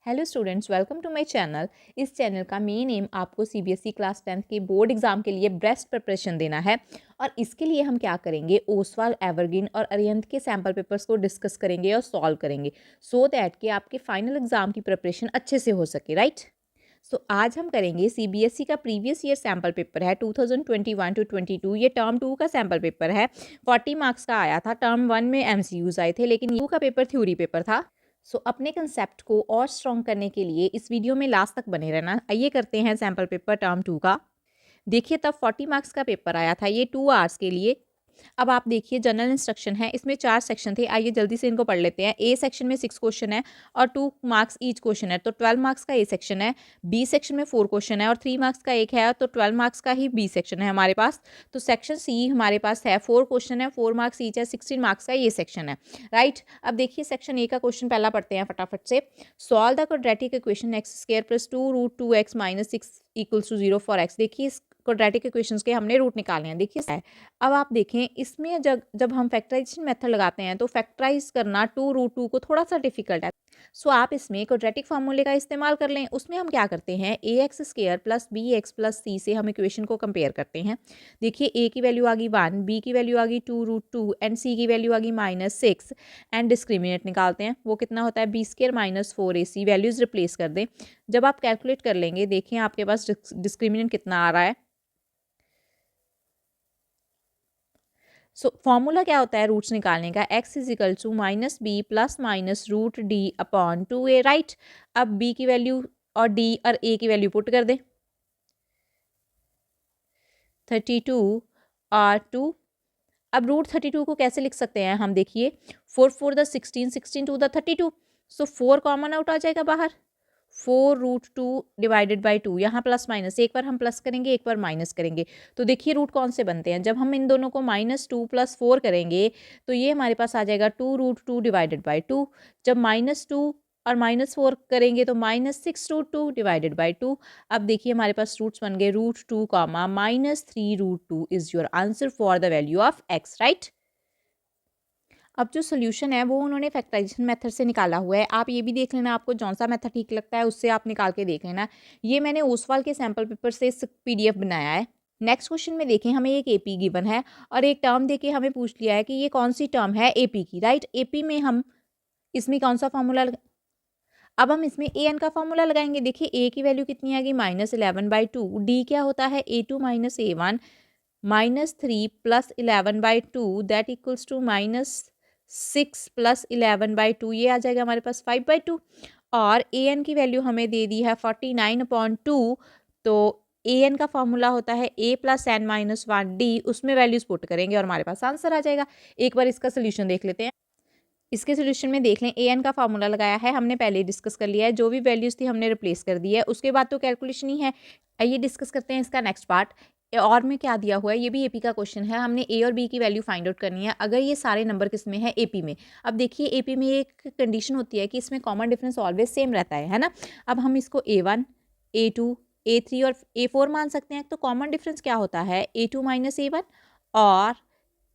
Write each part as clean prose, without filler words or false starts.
Hello students, welcome to my channel. इस channel का main aim आपको सीबीएसई क्लास 10th के बोर्ड एग्जाम के लिए बेस्ट प्रिपरेशन देना है। और इसके लिए हम क्या करेंगे, ओसवाल, एवरग्रीन और अरिहंत के सैम्पल पेपर्स को डिस्कस करेंगे और सॉल्व करेंगे सो दैट कि आपके फाइनल एग्जाम की प्रिपरेशन अच्छे से हो सके, राइट। आज हम करेंगे सीबीएसई का प्रीवियस ईयर सैम्पल पेपर है 2021 टू 22। ये टर्म 2 का सैम्पल पेपर है। 40 मार्क्स का आया था। टर्म 1 में एमसीक्यूज आए थे, लेकिन यू का पेपर थ्योरी पेपर था। अपने कंसेप्ट को और स्ट्रॉन्ग करने के लिए इस वीडियो में लास्ट तक बने रहना। आइए करते हैं सैम्पल पेपर टर्म 2 का। देखिए, तब 40 मार्क्स का पेपर आया था, ये 2 आवर्स के लिए। अब आप देखिए, जनरल इंस्ट्रक्शन है, इसमें 4 सेक्शन थे। आइए जल्दी से इनको पढ़ लेते हैं। ए सेक्शन में 6 क्वेश्चन है और 2 मार्क्स ईच क्वेश्चन है, तो 12 मार्क्स का ए सेक्शन है। बी सेक्शन में 4 क्वेश्चन है और 3 मार्क्स का एक है, तो 12 मार्क्स का ही बी सेक्शन है हमारे पास। तो सेक्शन सी हमारे पास है, 4 क्वेश्चन है, 4 मार्क्स ईच है, 16 मार्क्स का ये सेक्शन है, राइट। अब देखिए, सेक्शन ए का क्वेश्चन पहला पढ़ते हैं फटाफट से। Solve the quadratic equation x square plus 2√2x minus 6 equals to 0 for x. देखिए, क्वाड्रेटिक इक्वेशंस के हमने रूट निकाले हैं। देखिए, अब आप देखें, इसमें जब जब हम फैक्टराइजेशन मेथड लगाते हैं तो फैक्टराइज करना 2√2 को थोड़ा सा डिफिकल्ट है। आप इसमें क्वाड्रेटिक फार्मूले का इस्तेमाल कर लें। उसमें हम क्या करते हैं, ax square plus bx plus c से हम इक्वेशन को कंपेयर करते हैं। देखिए, a की वैल्यू आ गई 1, b की वैल्यू आ गई 2√2 एंड c की वैल्यू आ गई -6 एंड डिस्क्रिमिनेंट निकालते हैं। वो कितना होता है, b square minus 4ac। Values replace कर दें। जब आप कैलकुलेट कर लेंगे, देखें आपके पास डिस्क्रिमिनेंट कितना आ रहा है। फॉर्मूला क्या होता है रूट्स निकालने का, x is equal to -b plus minus √d/2a, right. अब b की वैल्यू और d और a की वैल्यू पुट कर दें। 32 और 2। अब √32 को कैसे लिख सकते हैं हम, देखिए 4 4 द 16, 16 2 द 32। 4 कॉमन आउट आ जाएगा बाहर। 4√2 डिवाइडेड बाई 2, यहाँ प्लस माइनस, एक बार हम प्लस करेंगे, एक बार माइनस करेंगे। तो देखिए, रूट कौन से बनते हैं, जब हम इन दोनों को -2 + 4 करेंगे तो ये हमारे पास आ जाएगा 2√2 डिवाइडेड बाई 2। जब -2 और -4 करेंगे तो -6√2 डिवाइडेड बाई 2। अब देखिए, हमारे पास रूट्स बन गए √2 -3√2 is your answer for the value of x, right. अब जो सोल्यूशन है वो उन्होंने फैक्टराइजेशन मेथड से निकाला हुआ है। आप ये भी देख लेना, आपको जौन सा मेथड ठीक लगता है उससे आप निकाल के देख लेना। ये मैंने ओसवाल के सैम्पल पेपर से पीडीएफ बनाया है। नेक्स्ट क्वेश्चन में देखें, हमें एक एपी गिवन है और एक टर्म देके हमें पूछ लिया है कि ये कौन सी टर्म है एपी की, राइट। एपी में हम इसमें कौन सा फॉर्मूला अब हम इसमें ए एन का फॉर्मूला लगाएंगे। देखिए, ए की वैल्यू कितनी आ गई, -11/2। डी क्या होता है, A2 - A1 -3 + 11/2 that equals to -6 + 11/2, ये आ जाएगा हमारे पास 5/2। और ए एन की वैल्यू हमें दे दी है 49/2। तो ए एन का फॉर्मूला होता है a + n-1 d, उसमें वैल्यूज पुट करेंगे और हमारे पास आंसर आ जाएगा। एक बार इसका सोल्यूशन देख लेते हैं। इसके सोल्यूशन में देख लें, ए एन का फॉर्मूला लगाया है हमने, पहले ही डिस्कस कर लिया है। जो भी वैल्यूज थी हमने रिप्लेस कर दी है, उसके बाद तो कैलकुलेशन ही है। आइए डिस्कस करते हैं इसका नेक्स्ट पार्ट। और में क्या दिया हुआ है, ये भी एपी का क्वेश्चन है। हमने ए और बी की वैल्यू फाइंड आउट करनी है अगर ये सारे नंबर किस में है, एपी में। अब देखिए, एपी में एक कंडीशन होती है कि इसमें कॉमन डिफरेंस ऑलवेज सेम रहता है ना। अब हम इसको A1, A2, A3 और A4 मान सकते हैं। तो कॉमन डिफरेंस क्या होता है, A2 - A1 और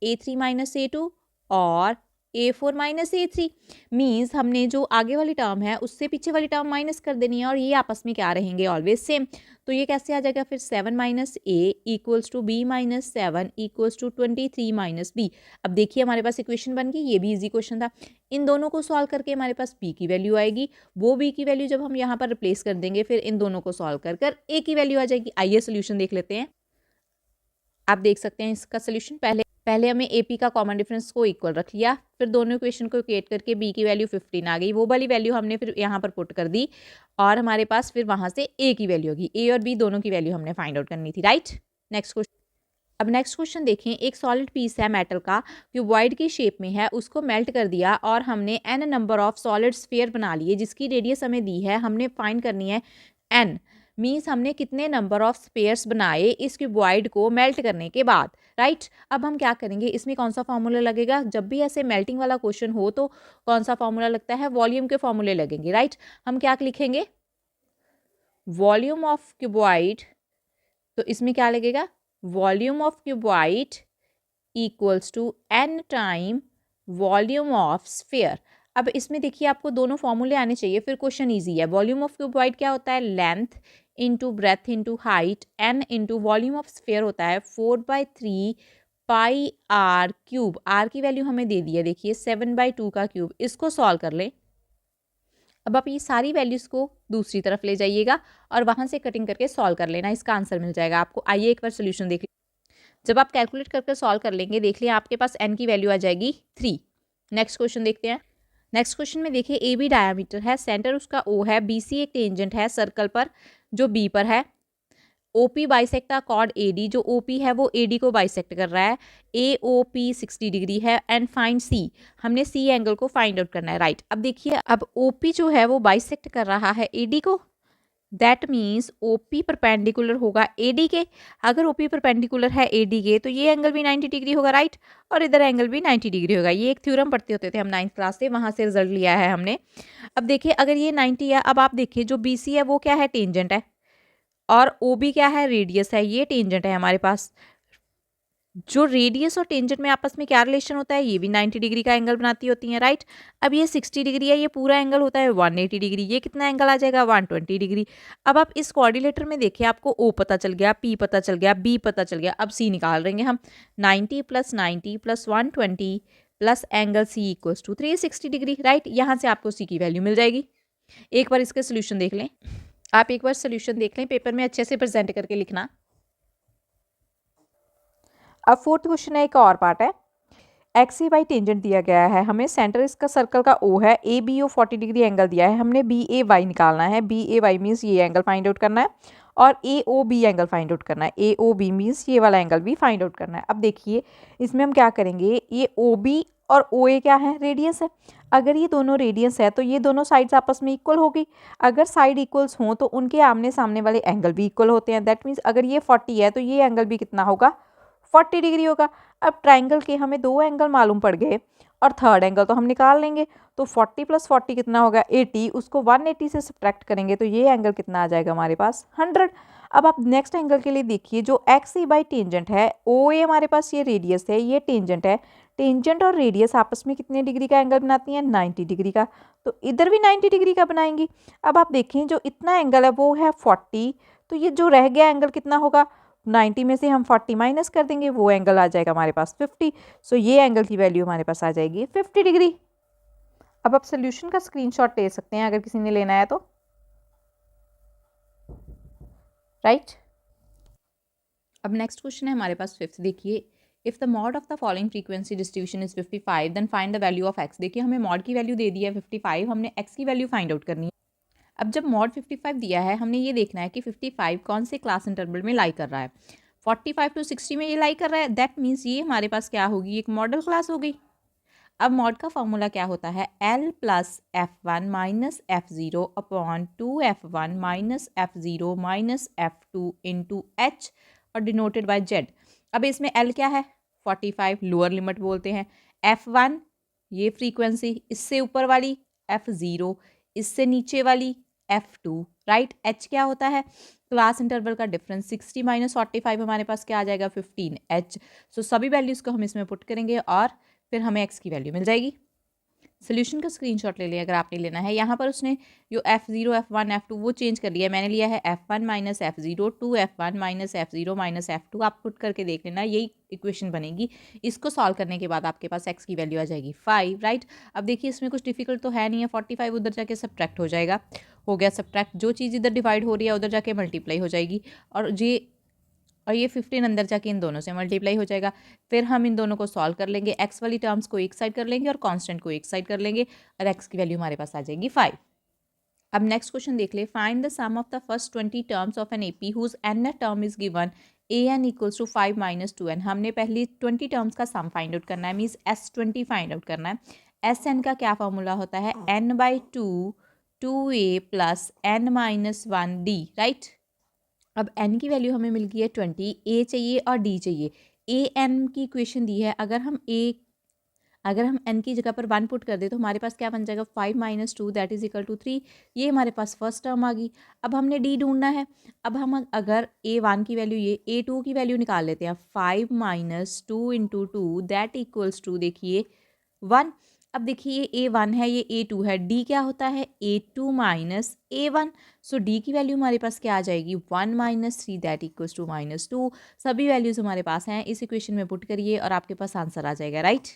A3 - A2 और A4 - A3। मीन्स हमने जो आगे वाली टर्म है उससे पीछे वाली टर्म माइनस कर देनी है और ये आपस में क्या रहेंगे, ऑलवेज सेम। तो ये कैसे आ जाएगा फिर, 7 - A equals to B - 7 equals to 23 - B। अब देखिए, हमारे पास इक्वेशन बन गई। ये भी इजी क्वेश्चन था। इन दोनों को सॉल्व करके हमारे पास B की वैल्यू आएगी। वो B की वैल्यू जब हम यहाँ पर रिप्लेस कर देंगे, फिर इन दोनों को सॉल्व कर कर A की वैल्यू आ जाएगी। आइए सोल्यूशन देख लेते हैं। आप देख सकते हैं इसका सोल्यूशन। पहले हमें एपी का कॉमन डिफरेंस को इक्वल रख लिया, फिर दोनों इक्वेशन को इक्वेट करके बी की वैल्यू 15 आ गई। वो वाली वैल्यू हमने फिर यहाँ पर पुट कर दी और हमारे पास फिर वहाँ से ए की वैल्यू होगी। ए और बी दोनों की वैल्यू हमने फाइंड आउट करनी थी, राइट। Next question. अब नेक्स्ट क्वेश्चन देखें, एक सॉलिड पीस है मेटल का, क्यूबॉइड की शेप में है, उसको मेल्ट कर दिया और हमने n number of solid sphere बना लिए जिसकी रेडियस हमें दी है। हमने फाइंड करनी है एन, मीन्स हमने कितने नंबर ऑफ स्पेयर्स बनाए इस क्यूबॉइड को मेल्ट करने के बाद, राइट। अब हम क्या करेंगे, इसमें कौन सा फॉर्मूला लगेगा, जब भी ऐसे मेल्टिंग वाला क्वेश्चन हो तो कौन सा फॉर्मूला लगता है, वॉल्यूम के फॉर्मूले लगेंगे, राइट। हम क्या लिखेंगे, वॉल्यूम ऑफ क्यूबॉइड। तो इसमें क्या लगेगा, volume of cuboid equals to n time volume of sphere. अब इसमें देखिए आपको दोनों फॉर्मूले आने चाहिए, फिर क्वेश्चन ईजी है। वॉल्यूम ऑफ क्यूबॉइड क्या होता है? Length into breadth into height n into volume of sphere होता है 4/3 पाई आर क्यूब। आर की वैल्यू हमें दे दी है, देखिए 7/2 का क्यूब। इसको सॉल्व कर लें। अब आप ये सारी वैल्यूज़ को दूसरी तरफ ले जाइएगा और वहाँ से कटिंग करके सॉल्व कर लेना, इसका आंसर मिल जाएगा आपको। आइए एक बार सोल्यूशन देख लीजिए। जब आप कैलकुलेट करके सॉल्व कर लेंगे, देख लिया आपके पास एन की वैल्यू आ जाएगी 3। नेक्स्ट क्वेश्चन देखते हैं। नेक्स्ट क्वेश्चन में देखिए ए बी डायामीटर है, सेंटर उसका ओ है, बी सी एक टेंजेंट है सर्कल पर जो बी पर है, OP bisect the chord AD, जो ओपी है वो एडी को बाइसेक्ट कर रहा है, ए ओ पी 60 डिग्री है, एंड फाइंड सी, हमने सी एंगल को फाइंड आउट करना है, राइट। अब देखिए, अब ओपी जो है वो बाइसेक्ट कर रहा है एडी को, दैट मीन्स ओपी परपेंडिकुलर होगा एडी के। अगर ओपी परपेंडिकुलर है एडी के तो ये एंगल भी 90 डिग्री होगा, राइट, और इधर एंगल भी 90 डिग्री होगा। ये एक थ्योरम पढ़ते होते थे हम 9th क्लास से, वहां से रिजल्ट लिया है हमने। अब देखिए अगर ये 90 है, अब आप देखिए जो बीसी है वो क्या है? टेंजेंट है, और ओबी क्या है? रेडियस है। ये टेंजेंट है हमारे पास। जो रेडियस और टेंजेंट में आपस में क्या रिलेशन होता है? ये भी 90 डिग्री का एंगल बनाती होती हैं, राइट। अब ये 60 डिग्री है, ये पूरा एंगल होता है 180 डिग्री। ये कितना एंगल आ जाएगा? 120 डिग्री। अब आप इस कोऑर्डिनेटर में देखिए, आपको ओ पता चल गया, पी पता चल गया, बी पता चल गया। अब सी निकाल लेंगे हम। 90 + 90 + 120 plus angle C equals to 360 degree, right. यहाँ से आपको सी की वैल्यू मिल जाएगी। एक बार इसके सोल्यूशन देख लें। आप एक बार सोल्यूशन देख लें, पेपर में अच्छे से प्रेजेंट करके लिखना। अब फोर्थ क्वेश्चन है, एक और पार्ट है। एक्स ई वाई टेंजेंट दिया गया है हमें, सेंटर इसका सर्कल का ओ है, A B O 40 degree angle दिया है, हमने बी ए वाई निकालना है। बी ए वाई मीन्स ये एंगल फाइंड आउट करना है, और A O B angle find out करना है। ए ओ बी मीन्स ये वाला एंगल भी फाइंड आउट करना है। अब देखिए इसमें हम क्या करेंगे, ये ओ बी और ओ ए क्या है? रेडियस है। अगर ये दोनों रेडियस है तो ये दोनों साइड्स आपस में इक्वल होगी। अगर साइड इक्वल्स हों तो उनके आमने सामने वाले एंगल भी इक्वल होते हैं। दैट मीन्स अगर ये 40 है तो ये एंगल भी कितना होगा? 40 डिग्री होगा। अब ट्राइंगल के हमें 2 एंगल मालूम पड़ गए और थर्ड एंगल तो हम निकाल लेंगे। तो 40 + 40 कितना होगा? 80। उसको 180 से सब्ट्रैक्ट करेंगे तो ये एंगल कितना आ जाएगा हमारे पास? 100। अब आप नेक्स्ट एंगल के लिए देखिए, जो एक्स ई बाई टेंजेंट है, ओ ए हमारे पास ये रेडियस है, ये टेंजेंट है। टेंजेंट और रेडियस आपस में कितने डिग्री का एंगल बनाती हैं? 90 डिग्री का। तो इधर भी 90 डिग्री का बनाएंगी। अब आप देखें जो इतना एंगल है वो है 40, तो ये जो रह गया एंगल कितना होगा? 90 में से हम 40 माइनस कर देंगे, वो एंगल आ जाएगा हमारे पास 50। सो ये एंगल की वैल्यू हमारे पास आ जाएगी 50 डिग्री। अब आप सोल्यूशन का स्क्रीनशॉट ले सकते हैं अगर किसी ने लेना है तो, राइट। अब नेक्स्ट क्वेश्चन है हमारे पास फिफ्थ। देखिए, if the mode of the following frequency distribution is 55 then find the value of x. देखिए हमें मॉड की वैल्यू दे दी है 55, हमने एक्स की वैल्यू फाइंड आउट करनी है। अब जब मॉड 55 दिया है, हमने ये देखना है कि 55 कौन से क्लास इंटरवल में लाई कर रहा है। 45 to 60 में ये लाई कर रहा है, दैट मीन्स ये हमारे पास क्या होगी? एक मॉडल क्लास हो गई। अब मॉड का फॉर्मूला क्या होता है? L + F1 - F0 upon 2F1 - F0 - F2 into H और डिनोटेड बाय Z। अब इसमें L क्या है? 45 लोअर लिमिट बोलते हैं, F1 ये फ्रीक्वेंसी, इससे ऊपर वाली F0, इससे नीचे वाली F2, राइट। H क्या होता है? क्लास इंटरवल का डिफरेंस। 60 - 45 हमारे पास क्या आ जाएगा? 15 H। सो सभी वैल्यूज़ को हम इसमें पुट करेंगे और फिर हमें एक्स की वैल्यू मिल जाएगी। सोल्यूशन का स्क्रीनशॉट ले लिया अगर आपने लेना है। यहाँ पर उसने जो F0, F1, F2 वो चेंज कर लिया है, मैंने लिया है F1 - F0, 2F1 - F0 - F2। आप पुट करके देख लेना, यही इक्वेशन बनेगी। इसको सॉल्व करने के बाद आपके पास एक्स की वैल्यू आ जाएगी 5, राइट। अब देखिए इसमें कुछ डिफिकल्ट तो है नहीं है, 45 उधर जाके सब्ट्रैक्ट हो जाएगा, हो गया सब्ट्रैक्ट। जो चीज़ इधर डिवाइड हो रही है उधर जाके मल्टीप्लाई हो जाएगी, और ये 15 अंदर जाके इन दोनों से मल्टीप्लाई हो जाएगा। फिर हम इन दोनों को सॉल्व कर लेंगे, एक्स वाली टर्म्स को एक साइड कर लेंगे और कांस्टेंट को एक साइड कर लेंगे, और एक्स की वैल्यू हमारे पास आ जाएगी 5। अब नेक्स्ट क्वेश्चन देख ले। Find the sum of the first 20 terms of an AP whose n term is given an equals to 5 - 2n। हमने पहली 20 टर्म्स का सम फाइंड आउट करना है, मीन्स S20 फाइंड आउट करना है। Sn का क्या फॉर्मूला होता है? n/2 2a + n - 1d, right. अब n की वैल्यू हमें मिल गई है 20, a चाहिए और d चाहिए। a n की इक्वेशन दी है, अगर हम n की जगह पर 1 पुट कर दे तो हमारे पास क्या बन जाएगा? 5 - 2 दैट इज इक्वल टू 3। ये हमारे पास फर्स्ट टर्म आ गई। अब हमने d ढूंढना है। अब हम अगर a1 की वैल्यू ये a2 की वैल्यू निकाल लेते हैं, 5 - 2 × 2 दैट इक्वल्स टू, देखिए 1। अब देखिए ये A1 है, ये A2 है, D क्या होता है A2 माइनस A1। सो D की वैल्यू हमारे पास क्या आ जाएगी 1 माइनस 3 दैट इक्वल्स टू -2। सभी वैल्यूज़ हमारे पास हैं, इस इक्वेशन में पुट करिए और आपके पास आंसर आ जाएगा, राइट।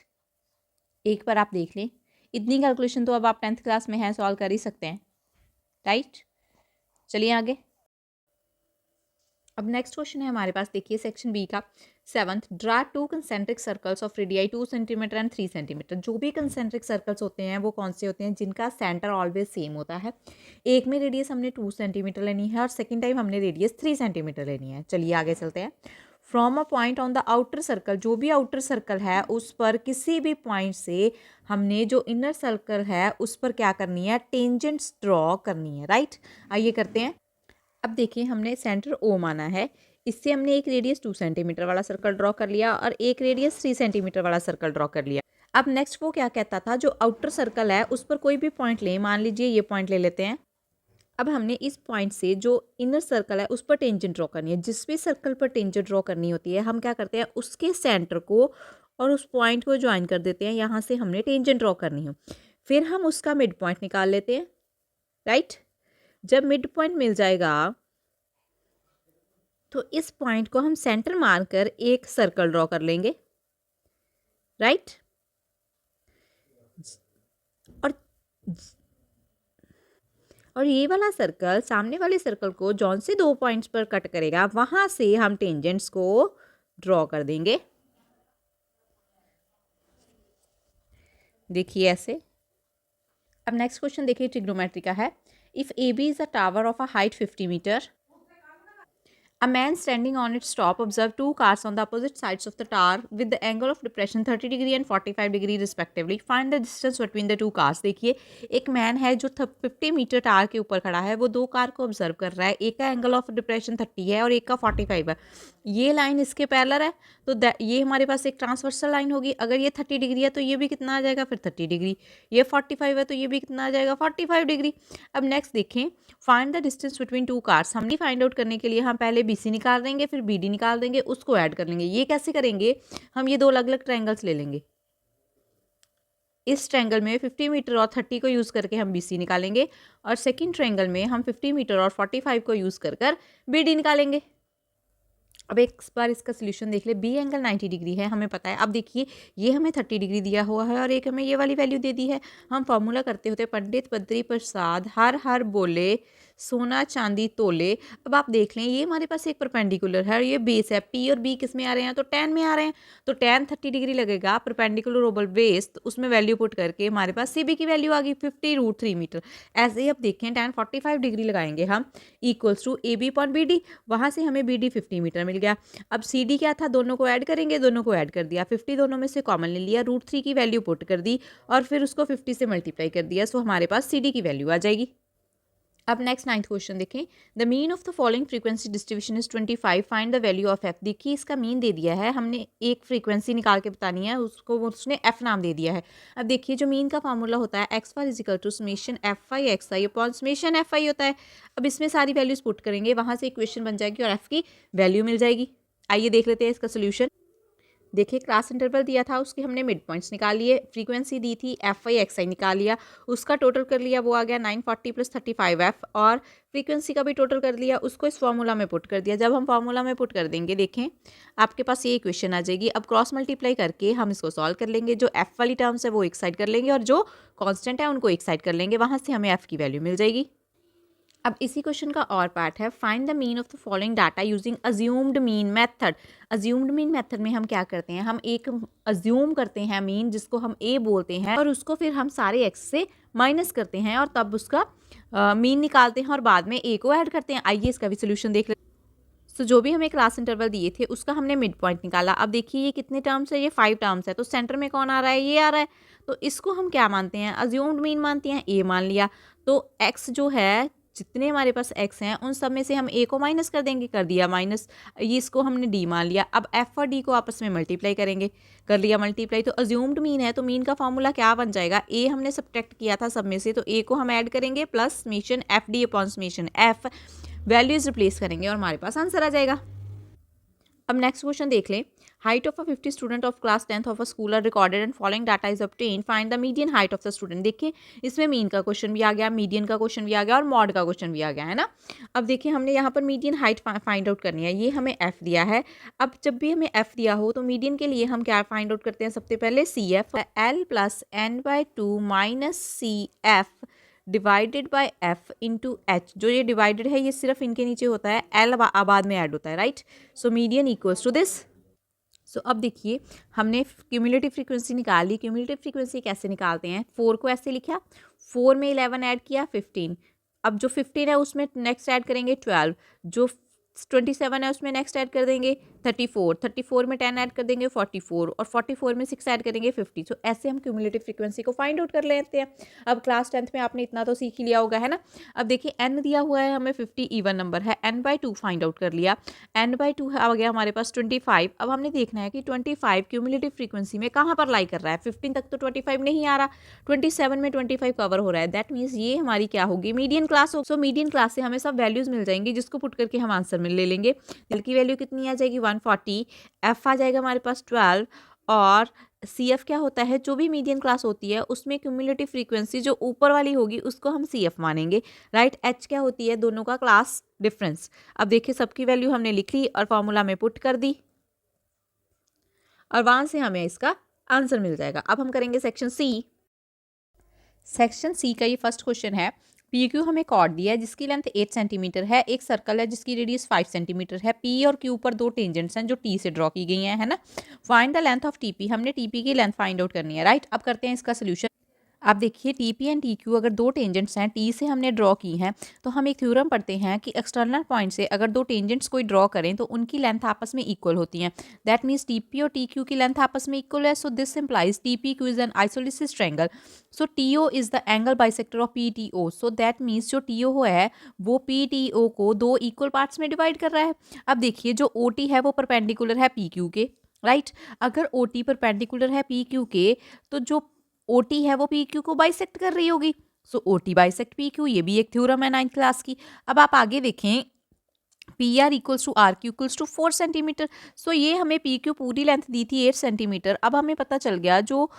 एक बार आप देख लें, इतनी कैलकुलेशन तो अब आप 10th क्लास में हैं, सॉल्व कर ही सकते हैं, राइट। चलिए आगे। अब नेक्स्ट क्वेश्चन है हमारे पास, देखिए सेक्शन बी का 7th, draw 2 concentric circles of radii 2 centimetre and 3 centimetre. जो भी कंसेंट्रिक सर्कल्स होते हैं वो कौन से होते हैं, जिनका सेंटर ऑलवेज सेम होता है। एक में रेडियस हमने 2 सेंटीमीटर लेनी है और सेकेंड टाइम हमने रेडियस 3 सेंटीमीटर लेनी है। चलिए आगे चलते हैं। From a point on the outer circle, जो भी आउटर सर्कल है उस पर किसी भी पॉइंट से हमने जो इनर सर्कल है उस पर क्या करनी है, टेंजेंट्स ड्रॉ करनी है, राइट। आइए करते हैं। अब देखिए हमने सेंटर O माना है, इससे हमने एक रेडियस 2 सेंटीमीटर वाला सर्कल ड्रॉ कर लिया और एक रेडियस 3 सेंटीमीटर वाला सर्कल ड्रॉ कर लिया। अब नेक्स्ट वो क्या कहता था, जो आउटर सर्कल है उस पर कोई भी पॉइंट लें, मान लीजिए ये पॉइंट ले लेते हैं। अब हमने इस पॉइंट से जो इनर सर्कल है उस पर टेंजेंट ड्रॉ करनी है। जिस भी सर्कल पर टेंजेंट ड्रॉ करनी होती है हम क्या करते हैं, उसके सेंटर को और उस पॉइंट को ज्वाइन कर देते हैं। यहाँ से हमने टेंजेंट ड्रॉ करनी हो, फिर हम उसका मिड पॉइंट निकाल लेते हैं, राइट। जब मिड पॉइंट मिल जाएगा तो इस पॉइंट को हम सेंटर मानकर एक सर्कल ड्रॉ कर लेंगे, राइट। और और ये वाला सर्कल सामने वाले सर्कल को जौन से 2 पॉइंट्स पर कट करेगा वहां से हम टेंजेंट्स को ड्रॉ कर देंगे। देखिए ऐसे। अब नेक्स्ट क्वेश्चन देखिए ट्रिग्नोमेट्री का है। If A B is a tower of a height 50 metre, a man standing on its top observed 2 cars on the opposite sides of the tower with the angle of depression 30 degree and 45 degree respectively. Find the distance between the two cars. देखिए एक man है जो 50 metre tower के ऊपर खड़ा है, वो 2 car को ऑब्जर्व कर रहा है। एक का एंगल ऑफ डिप्रेशन 30 है और एक का 45 है। ये लाइन इसके पैरेलल है तो ये हमारे पास एक ट्रांसवर्सल लाइन होगी। अगर ये 30 डिग्री है तो ये भी कितना आ जाएगा, फिर 30 डिग्री। ये 45 है तो ये भी कितना आ जाएगा, 45 डिग्री। अब नेक्स्ट देखें, find the distance between 2 cars. हमने फाइंड आउट करने के लिए हम पहले BC निकाल देंगे, फिर BD निकाल देंगे, उसको ऐड कर लेंगे। ये कैसे करेंगे, हम ये 2 अलग अलग ट्रायंगल्स ले लेंगे। इस ट्रायंगल में 50 मीटर और 30 को यूज़ करके हम BC निकालेंगे और सेकंड ट्रायंगल में हम 50 मीटर और 45 को यूज़ कर BD निकालेंगे। अब एक बार इसका सोल्यूशन देख ले। बी एंगल 90 डिग्री है, हमें पता है। अब देखिए ये हमें 30 डिग्री दिया हुआ है और एक हमें ये वाली वैल्यू दे दी है। हम फॉर्मूला करते होते पंडित बद्री प्रसाद हर हर बोले सोना चांदी तोले। अब आप देख लें ये हमारे पास एक परपेंडिकुलर है और ये बेस है। P और B किस में आ रहे हैं, तो tan में आ रहे हैं। तो tan 30 डिग्री लगेगा परपेंडिकुलर ओवल बेस, तो उसमें वैल्यू पुट करके हमारे पास CB की वैल्यू आ गई 50√3 मीटर। ऐसे ही अब देखें tan 45 डिग्री लगाएंगे हम equals to AB upon BD, वहाँ से हमें BD 50 मीटर मिल गया। अब CD क्या था, दोनों को ऐड करेंगे, दोनों को ऐड कर दिया, 50 दोनों में से कॉमन ले लिया, √3 की वैल्यू पुट कर दी और फिर उसको 50 से मल्टीप्लाई कर दिया। सो हमारे पास CD की वैल्यू आ जाएगी। अब नेक्स्ट 9th क्वेश्चन देखें। The mean of the following frequency distribution is 25, find the value of f। देखिए इसका मीन दे दिया है, हमने एक फ्रीक्वेंसी निकाल के बतानी है, उसको उसने f नाम दे दिया है। अब देखिए जो मीन का फार्मूला होता है x y is equal to summation fi xi upon summation fi होता है। अब इसमें सारी वैल्यूज पुट करेंगे, वहाँ से इक्वेशन बन जाएगी और f की वैल्यू मिल जाएगी। आइए देख लेते हैं इसका सोल्यूशन। देखिए क्लास इंटरवल दिया था, उसके हमने मिड पॉइंट्स निकाल लिए, फ्रीक्वेंसी दी थी fi xi निकाल लिया, उसका टोटल कर लिया, वो आ गया 940 + 35f और फ्रीक्वेंसी का भी टोटल कर लिया, उसको इस फॉर्मूला में पुट कर दिया। जब हम फॉर्मूला में पुट कर देंगे देखें आपके पास ये इक्वेशन आ जाएगी। अब क्रॉस मल्टीप्लाई करके हम इसको सॉल्व कर लेंगे। जो f वाली टर्म्स है वो एक साइड कर लेंगे और जो कॉन्स्टेंट है उनको एक साइड कर लेंगे, वहाँ से हमें f की वैल्यू मिल जाएगी। अब इसी क्वेश्चन का और पार्ट है, find the mean of the following data using assumed mean method. Assumed mean method में हम क्या करते हैं, हम एक अज्यूम करते हैं मीन जिसको हम a बोलते हैं और उसको फिर हम सारे x से माइनस करते हैं और तब उसका मीन निकालते हैं और बाद में a को ऐड करते हैं। आइए इसका भी सोल्यूशन देख लेते हैं। तो जो भी हमें क्लास इंटरवल दिए थे उसका हमने मिड पॉइंट निकाला। अब देखिए ये कितने टर्म्स है, ये 5 टर्म्स है, तो सेंटर में कौन आ रहा है, ये आ रहा है। तो इसको हम क्या मानते हैं, अज्यूम्ड मीन मानते हैं, a मान लिया। तो x जो है, जितने हमारे पास x हैं उन सब में से हम a को माइनस कर देंगे, कर दिया माइनस, ये इसको हमने d मान लिया। अब f और d को आपस में मल्टीप्लाई करेंगे, कर लिया मल्टीप्लाई। तो अज्यूम्ड मीन है तो मीन का फॉर्मूला क्या बन जाएगा, a हमने सब्ट्रैक्ट किया था सब में से, तो a को हम ऐड करेंगे plus summation fd upon summation f, values replace करेंगे और हमारे पास आंसर आ जाएगा। अब नेक्स्ट क्वेश्चन देख लें। Height of a 50 student of class 10th of a school are recorded and following data is obtained, find the median height of the student. देखिए इसमें mean का क्वेश्चन भी आ गया, मीडियन का क्वेश्चन भी आ गया और मॉड का क्वेश्चन भी आ गया है ना। अब देखिए हमने यहाँ पर मीडियन हाइट फाइंड आउट करनी है, ये हमें एफ दिया है। अब जब भी हमें एफ दिया हो तो मीडियन के लिए हम क्या फाइंड आउट करते हैं, सबसे पहले C F, L plus N by two minus C F divided by F into H. जो ये डिवाइडेड है ये सिर्फ इनके नीचे होता है, एल बाद में ऐड होता है, right. So median equals to this. So अब देखिए हमने क्यूमुलेटिव फ्रीक्वेंसी निकाल ली। क्यूमुलेटिव फ्रीक्वेंसी कैसे निकालते हैं, 4 को ऐसे लिखा, 4 में 11 ऐड किया 15। अब जो 15 है उसमें नेक्स्ट ऐड करेंगे 12, जो 27 है उसमें नेक्स्ट ऐड कर देंगे 34, 34 में 10 ऐड कर देंगे 44 और 44 में 6 ऐड करेंगे 50। तो ऐसे हम क्यूमुलेटिव फ्रीक्वेंसी को फाइंड आउट कर लेते हैं। अब क्लास 10th में आपने इतना तो सीख ही लिया होगा, है ना। अब देखिए n दिया हुआ है हमें 50, इवन नंबर है, n/2 फाइंड आउट कर लिया, n/2 आ गया हमारे पास 25। अब हमने देखना है कि 25 क्यूमुलेटिव फ्रीक्वेंसी में कहाँ पर लाई कर रहा है। 15 तक तो 25 नहीं आ रहा, 27 में 25 कवर हो रहा है, दैट मीन्स ये हमारी क्या होगी, मीडियन क्लास हो। सो मीडियन क्लास से हमें सब वैल्यूज मिल जाएंगी जिसको पुट करके हम आंसर में ले लेंगे। एल की वैल्यू कितनी आ जाएगी 140, एफ आ जाएगा हमारे पास 12 और सी एफ क्या होता है, जो भी मीडियन क्लास होती है उसमें क्यूमुलेटिव फ्रीक्वेंसी जो ऊपर वाली होगी उसको हम सी एफ मानेंगे, राइट। एच क्या होती है, दोनों का क्लास डिफरेंस। अब देखिए सबकी वैल्यू हमने लिख ली और फॉर्मूला में पुट कर दी और वहां से हमें इसका आंसर मिल जाएगा। अब हम करेंगे सेक्शन सी। सेक्शन सी का ये फर्स्ट क्वेश्चन है, पी क्यू हमें कॉर्ड दिया है जिसकी लेंथ 8 सेंटीमीटर है, एक सर्कल है जिसकी रेडियस 5 सेंटीमीटर है, पी और क्यू पर दो टेंजेंट्स हैं जो टी से ड्रॉ की गई हैं, है ना। Find the length of TP, हमने टीपी की लेंथ फाइंड आउट करनी है, राइट। अब करते हैं इसका सोल्यूशन। आप देखिए T P and T Q अगर दो टेंजेंट्स हैं, टी से हमने ड्रॉ की हैं, तो हम एक थ्योरम पढ़ते हैं कि एक्सटर्नल पॉइंट से अगर दो टेंजेंट्स कोई ड्रॉ करें तो उनकी लेंथ आपस में इक्वल होती हैं। दैट मीन्स टी पी और टी क्यू की लेंथ आपस में इक्वल है। So this implies T P Q is an isosceles triangle. So T O is the angle bisector of P T O. So that means जो T O है वो P T ओ को दो equal parts में divide कर रहा है। अब देखिए जो ओ टी है वो परपेंडिकुलर है पी क्यू के, राइट। अगर ओ टी परपेंडिकुलर है पी क्यू के तो जो ओ टी है वो पी क्यू को बाइसेक्ट कर रही होगी। So O T bisect P Q, ये भी एक थ्योरम है 9th क्लास की। अब आप आगे देखें, P R equals to R Q equals to 4 centimetre. So ये हमें पी क्यू पूरी लेंथ दी थी 8 सेंटीमीटर। अब हमें पता चल गया जो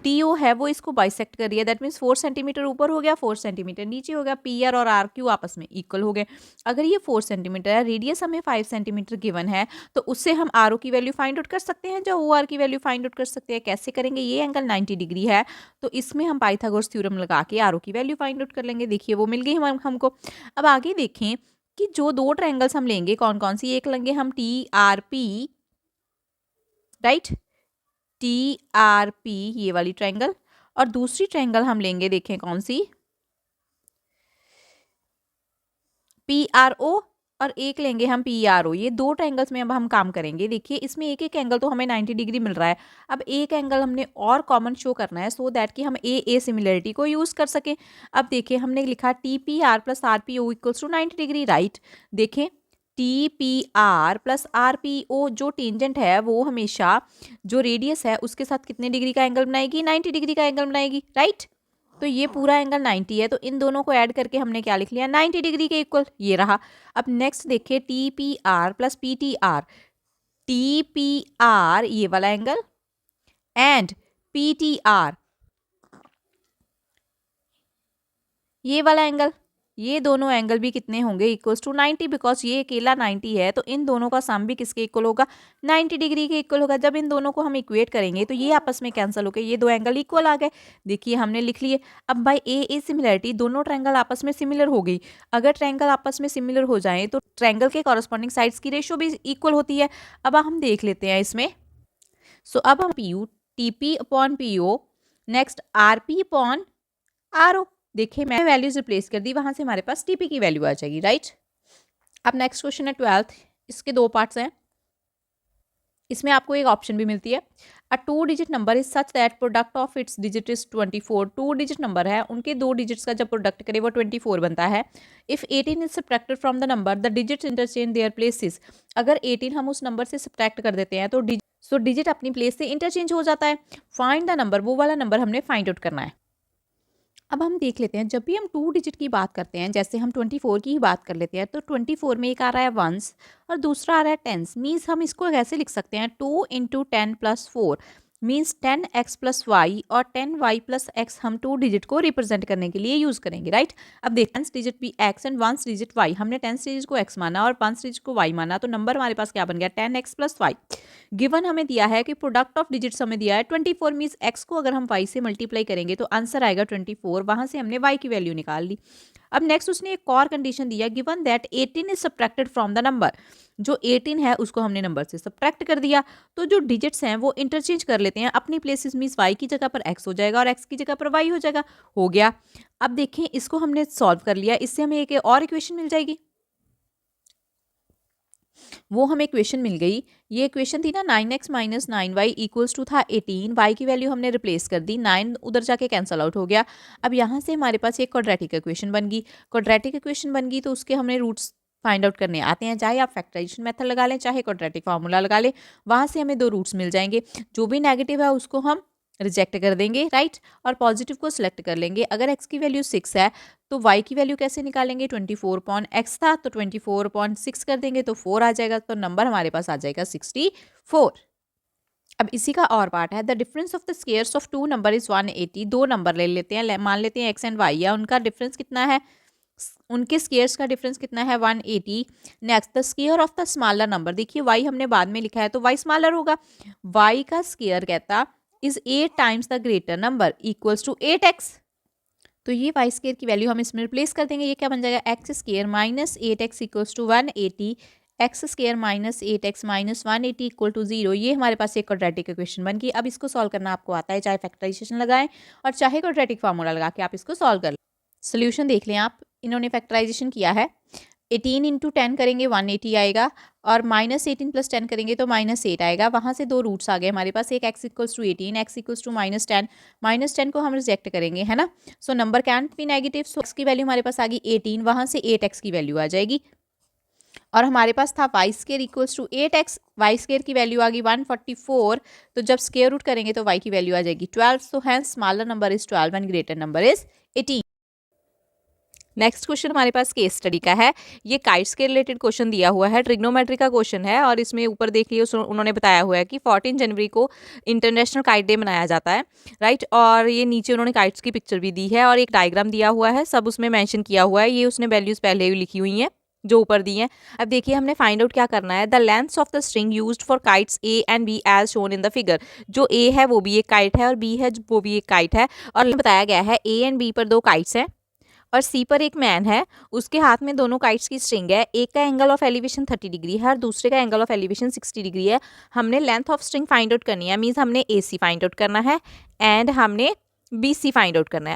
टी ओ है वो इसको बाइसेक्ट कर रही है, दैट मीन्स 4 सेंटीमीटर ऊपर हो गया 4 सेंटीमीटर नीचे हो गया, पी आर और आर क्यू आपस में इक्वल हो गए। अगर ये 4 सेंटीमीटर है, रेडियस हमें 5 सेंटीमीटर गिवन है, तो उससे हम आर ओ की वैल्यू फाइंड आउट कर सकते हैं, जो ओ आर की वैल्यू फाइंड आउट कर सकते हैं। कैसे करेंगे, ये एंगल 90 डिग्री है तो इसमें हम पाइथागोरस थ्योरम लगा के आर ओ की वैल्यू फाइंड आउट कर लेंगे। देखिए वो मिल गई हमको। अब आगे देखें कि जो दो ट्रायंगल्स हम लेंगे कौन कौन सी, एक लेंगे हम T R P, right, T R P ये वाली ट्रायंगल, और दूसरी ट्रायंगल हम लेंगे, देखें कौन सी, पी आर ओ, और एक लेंगे हम पी आर ओ। ये दो ट्रायंगल्स में अब हम काम करेंगे। देखिए इसमें एक एक एंगल तो हमें 90 डिग्री मिल रहा है। अब एक एंगल हमने और कॉमन शो करना है सो दैट कि हम ए सिमिलरिटी को यूज कर सकें। अब देखिए हमने लिखा T P R plus R P O equals to 90 degree, right. देखें T P R plus R P O, जो टेंजेंट है वो हमेशा जो रेडियस है उसके साथ कितने डिग्री का एंगल बनाएगी, 90 डिग्री का एंगल बनाएगी, राइट। तो ये पूरा एंगल 90 है, तो इन दोनों को ऐड करके हमने क्या लिख लिया, 90 डिग्री के इक्वल, ये रहा। अब नेक्स्ट देखिए T P R plus P T R, T P are ये वाला angle and P T R ये वाला एंगल, ये दोनों एंगल भी कितने होंगे, इक्वल्स टू 90, बिकॉज ये अकेला 90 है तो इन दोनों का सम भी किसके इक्वल होगा, 90 डिग्री के इक्वल होगा। जब इन दोनों को हम इक्वेट करेंगे तो ये आपस में कैंसिल होकर ये दो एंगल इक्वल आ गए। देखिए हमने लिख लिए। अब बाय ए सिमिलरिटी दोनों ट्रायंगल आपस में सिमिलर हो गई। अगर ट्रायंगल आपस में सिमिलर हो जाए तो ट्रायंगल के कॉरस्पॉन्डिंग साइड्स की रेशियो भी इक्वल होती है। अब हम देख लेते हैं इसमें। सो अब हम P U T P upon P O, next R P upon R O. देखिए मैं वैल्यूज रिप्लेस कर दी, वहां से हमारे पास टीपी की वैल्यू आ जाएगी, राइट। अब नेक्स्ट क्वेश्चन है 12th, इसके दो पार्ट्स हैं। इसमें आपको एक ऑप्शन भी मिलती है, अ 2 digit number is such that product of its digit is 24। 2 digit number है, उनके दो डिजिट्स का जब प्रोडक्ट करे वो 24 बनता है। If 18 is subtracted from the number the digits interchange their places. अगर 18 हम उस नंबर से सब्ट्रैक्ट कर देते हैं तो डिजिट अपनी प्लेस से इंटरचेंज हो जाता है। फाइंड द नंबर, वो वाला नंबर हमने फाइंड आउट करना है। अब हम देख लेते हैं, जब भी हम 2 डिजिट की बात करते हैं, जैसे हम 24 की ही बात कर लेते हैं, तो 24 में एक आ रहा है वंस और दूसरा आ रहा है टेंस। मीन्स हम इसको कैसे लिख सकते हैं, 2 into 10 plus 4 means 10x plus y, और 10y प्लस एक्स हम 2 डिजिट को रिप्रेजेंट करने के लिए यूज करेंगे, राइट। अब देख, 10 डिजिट भी x एंड 1 डिजिट y, हमने 10 डिजिट को x माना और 5 डिजिट को y माना, तो नंबर हमारे पास क्या बन गया, 10x प्लस वाई। गिवन हमें दिया है कि प्रोडक्ट ऑफ डिजिट्स हमें दिया है 24, मीन्स x को अगर हम y से मल्टीप्लाई करेंगे तो आंसर आएगा 24, वहां से हमने y की वैल्यू निकाल ली। अब नेक्स्ट उसने एक और कंडीशन दिया, given that 18 is subtracted from the number, जो 18 है उसको हमने नंबर से सब्ट्रैक्ट कर दिया। तो जो डिजिट्स हैं वो इंटरचेंज कर लेते हैं अपनी प्लेसेस, मींस y की जगह पर x हो जाएगा और x की जगह पर y हो जाएगा। हो गया। अब देखें, इसको हमने सॉल्व कर लिया, इससे हमें एक और इक्वेशन मिल जाएगी। वो हमें इक्वेशन मिल गई, ये इक्वेशन थी ना 9x minus 9y equals to था 18, y की वैल्यू हमने रिप्लेस कर दी, 9 उधर जाके कैंसल आउट हो गया। अब यहाँ से हमारे पास एक क्वाड्रेटिक इक्वेशन बन गई। क्वाड्रेटिक इक्वेशन बन गई तो उसके हमने रूट्स फाइंड आउट करने आते हैं, चाहे आप फैक्टराइजेशन मेथड लगा लें चाहे क्वाड्रेटिक फार्मूला लगा लें, वहाँ से हमें 2 रूट्स मिल जाएंगे। जो भी नेगेटिव है उसको हम रिजेक्ट कर देंगे, राइट, और पॉजिटिव को सिलेक्ट कर लेंगे। अगर x की वैल्यू 6 है तो y की वैल्यू कैसे निकालेंगे, 24/x था तो 24/6 कर देंगे तो 4 आ जाएगा, तो नंबर हमारे पास आ जाएगा 64। अब इसी का और पार्ट है, the difference of the squares of 2 number is 180। 2 number ले लेते हैं, मान लेते हैं x एंड y है, उनका डिफरेंस कितना है, उनके स्केयर्स का डिफरेंस कितना है 180। Next the square of the smaller number, देखिए y हमने बाद में लिखा है तो y स्मॉलर होगा, y का स्केयर कहता is 8 times the greater number equals to 8x। तो ये वाई स्केयर की वैल्यू हम इसमें रिप्लेस कर देंगे, ये क्या बन जाएगा, x square minus 8x equals to 180, x square minus 8x minus 180 equal to 0। ये हमारे पास एक क्वाड्रेटिक इक्वेशन बन गई। अब इसको सॉल्व करना आपको आता है, चाहे फैक्टराइजेशन लगाएं और चाहे क्वाड्रेटिक फार्मूला लगा के आप इसको सॉल्व कर लें। सोल्यूशन देख लें आप, इन्होंने फैक्टराइजेशन किया है, 18 इंटू 10 करेंगे 180 आएगा, और माइनस 18 प्लस 10 करेंगे तो -8 आएगा। वहाँ से 2 रूट्स आ गए हमारे पास, एक x equals to 18, x equals to -10, -10 को हम रिजेक्ट करेंगे, है ना। So number can't be negative, so x की वैल्यू हमारे पास आ गई 18, वहाँ से 8x की वैल्यू आ जाएगी। और हमारे पास था y square equals to 8x, y square की वैल्यू आ गई 144, तो जब स्केयर रूट करेंगे तो y की वैल्यू आ जाएगी 12, so hence smaller number is 12 and greater number is 18। Next question हमारे पास केस स्टडी का है, ये काइट्स के रिलेटेड क्वेश्चन दिया हुआ है, ट्रिग्नोमेट्री का क्वेश्चन है, और इसमें ऊपर देखिए उन्होंने बताया हुआ है कि 14 जनवरी को इंटरनेशनल काइट डे मनाया जाता है, राइट। और ये नीचे उन्होंने काइट्स की पिक्चर भी दी है और एक डायग्राम दिया हुआ है, सब उसमें मेंशन किया हुआ है, ये उसने वैल्यूज पहले भी लिखी हुई हैं जो ऊपर दी हैं। अब देखिए हमने फाइंड आउट क्या करना है, the lengths of the string used for kites A and B as shown in the figure. जो ए है वो भी एक काइट है और बी है वो भी एक काइट है, और बताया गया है ए एंड बी पर 2 काइट्स हैं और सी पर एक मैन है, उसके हाथ में दोनों काइट्स की स्ट्रिंग है, एक का एंगल ऑफ एलिवेशन 30 डिग्री है और दूसरे का एंगल ऑफ एलिवेशन 60 डिग्री है। हमने length of string find out करनी है, मीन्स हमने ए सी फाइंड आउट करना है एंड हमने बी सी फाइंड आउट करना है।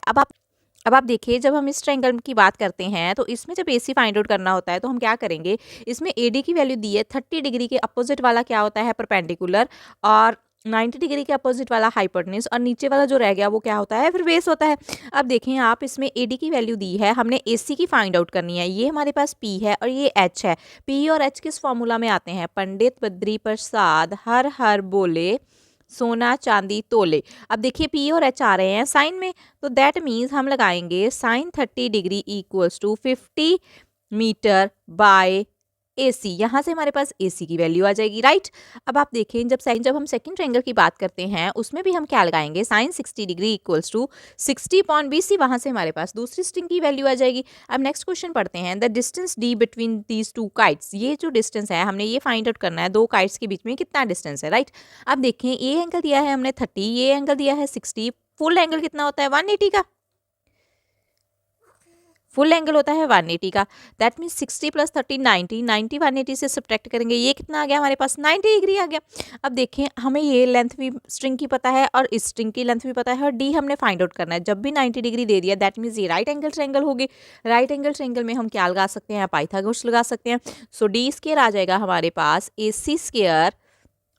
अब आप देखिए, जब हम इस ट्रायंगल की बात करते हैं तो इसमें जब ए सी फाइंड आउट करना होता है तो हम क्या करेंगे, इसमें ए डी की वैल्यू दी है 30 डिग्री के अपोजिट वाला क्या होता है, परपेंडिकुलर, और 90 डिग्री के अपोजिट वाला हाइपोटेन्यूज, और नीचे वाला जो रह गया वो क्या होता है, फिर बेस होता है। अब देखें आप, इसमें ए डी की वैल्यू दी है, हमने ए सी की फाइंड आउट करनी है, ये हमारे पास पी है और ये एच है। पी और एच किस फॉर्मूला में आते हैं, पंडित बद्री प्रसाद हर हर बोले सोना चांदी तोले। अब देखिए पी और एच आ रहे हैं साइन में, तो दैट मीन्स हम लगाएंगे sine 30 degree equals to 50 metre by A C, यहाँ से हमारे पास ए सी की वैल्यू आ जाएगी, राइट। अब आप देखें, जब हम सेकंड ट्रायंगल की बात करते हैं उसमें भी हम क्या लगाएंगे, sine 60 degree equals to 60 upon B C, वहाँ से हमारे पास दूसरी स्ट्रिंग की वैल्यू आ जाएगी। अब नेक्स्ट क्वेश्चन पढ़ते हैं, the distance D between these 2 kites, ये जो डिस्टेंस है हमने ये फाइंड आउट करना है, 2 काइट्स के बीच में कितना डिस्टेंस है, राइट। अब देखें, ये एंगल दिया है हमने 30, ये एंगल दिया है 60, फुल एंगल कितना होता है 180 का, फुल एंगल होता है 180 का, दैट मीन्स 60 प्लस 30 90, 90 180 से सब्ट्रैक्ट करेंगे, ये कितना आ गया हमारे पास 90 डिग्री आ गया। अब देखें, हमें ये लेंथ भी स्ट्रिंग की पता है और इस स्ट्रिंग की लेंथ भी पता है और डी हमने फाइंड आउट करना है। जब भी 90 डिग्री दे दिया दैट मीन्स ये राइट एंगल ट्रायंगल होगी। राइट एंगल ट्रायंगल में हम क्या लगा सकते हैं, पाइथागोरस लगा सकते हैं। सो डी स्क्वायर आ जाएगा हमारे पास A C square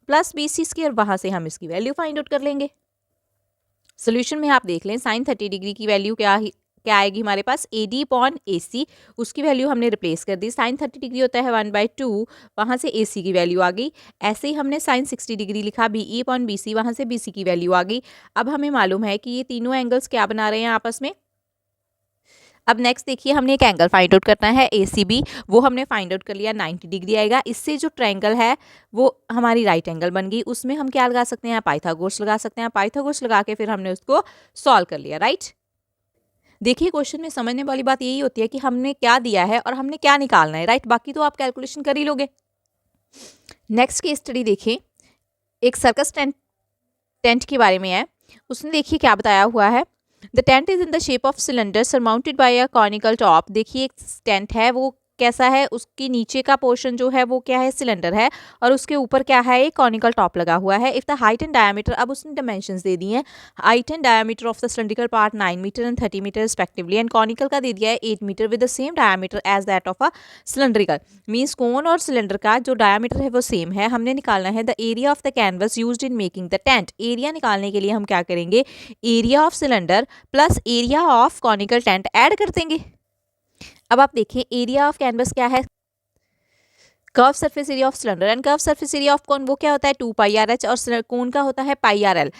plus B C square, वहाँ से हम इसकी वैल्यू फाइंड आउट कर लेंगे। सोल्यूशन में आप देख लें, साइन 30 डिग्री की वैल्यू क्या आएगी हमारे पास, ए डी अपॉन ए सी, उसकी वैल्यू हमने रिप्लेस कर दी, साइन 30 डिग्री होता है 1/2, वहाँ से ए सी की वैल्यू आ गई। ऐसे ही हमने साइन 60 डिग्री लिखा, B E upon B C, वहाँ से बी सी की वैल्यू आ गई। अब हमें मालूम है कि ये तीनों एंगल्स क्या बना रहे हैं आपस में, अब नेक्स्ट देखिए, हमने एक एंगल फाइंड आउट करना है ACB, वो हमने फाइंड आउट कर लिया 90 डिग्री आएगा। इससे जो ट्रायंगल है वो हमारी राइट एंगल बन गई। उसमें हम क्या लगा सकते हैं, पाइथागोरस लगा सकते हैं। पाइथागोरस लगा के फिर हमने उसको सॉल्व कर लिया, राइट। देखिए क्वेश्चन में समझने वाली बात यही होती है कि हमने क्या दिया है और हमने क्या निकालना है, राइट। बाकी तो आप कैलकुलेशन कर ही लोगे। नेक्स्ट की स्टडी देखिए, एक सर्कस टेंट के बारे में है। उसने देखिए क्या बताया हुआ है, the tent is in the shape of cylinder surmounted bye a conical top. देखिए एक टेंट है, वो कैसा है, उसकी नीचे का पोर्शन जो है वो क्या है, सिलेंडर है, और उसके ऊपर क्या है, एक कॉनिकल टॉप लगा हुआ है। If the height and diameter, अब उसने डायमेंशंस दे दिए हैं, height and diameter of the cylindrical part 9 metre and 30 metre respectively, and conical का दे दिया है 8 metre with the same diameter as that of a cylindrical. Means cone और सिलेंडर का जो डायमीटर है वो सेम है। हमने निकालना है the area of the canvas used in making the tent. Area निकालने के लिए हम क्या करेंगे, area of cylinder plus area of conical tent add कर देंगे। अब आप देखिए एरिया ऑफ कैनवस क्या है, curve surface area of cylinder, and curve surface area of cone वो क्या होता है 2πrh, और कोन का होता है πrl।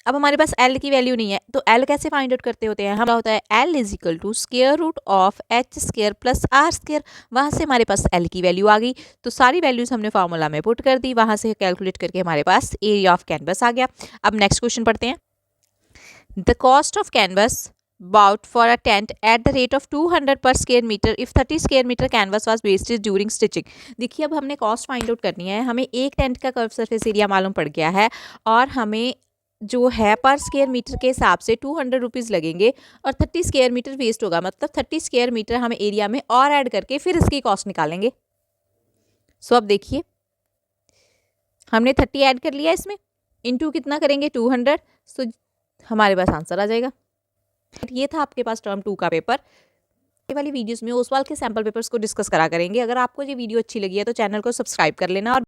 अब हमारे पास L की वैल्यू नहीं है, तो L कैसे फाइंड आउट करते होते हैं, हमारा होता है L is equal to square root of h square plus r square. वहाँ से हमारे पास L की वैल्यू आ गई, तो सारी वैल्यूज हमने फार्मूला में पुट कर दी, वहाँ से कैलकुलेट करके हमारे पास एरिया ऑफ कैनवस आ गया। अब नेक्स्ट क्वेश्चन पढ़ते हैं। The cost of canvas bought for a tent at the rate of 200 per square meter if 30 square meter canvas was wasted during stitching। देखिए अब हमने कॉस्ट फाइंड आउट करनी है। हमें एक टेंट का कर्व सरफेस एरिया मालूम पड़ गया है, और हमें जो है पर स्क्वायर मीटर के हिसाब से 200 रुपीज़ लगेंगे, और 30 स्क्वायर मीटर वेस्ट होगा, मतलब 30 स्क्वायर मीटर हमें एरिया में और ऐड करके फिर इसकी कॉस्ट निकालेंगे। सो अब देखिए हमने 30 ऐड कर लिया, इसमें इनटू कितना करेंगे 200, सो हमारे पास आंसर आ जाएगा। ये था आपके पास टर्म 2 का पेपर। ये वाली वीडियोस में ओसवाल के सैम्पल पेपर्स को डिस्कस करा करेंगे। अगर आपको ये वीडियो अच्छी लगी है तो चैनल को सब्सक्राइब कर लेना और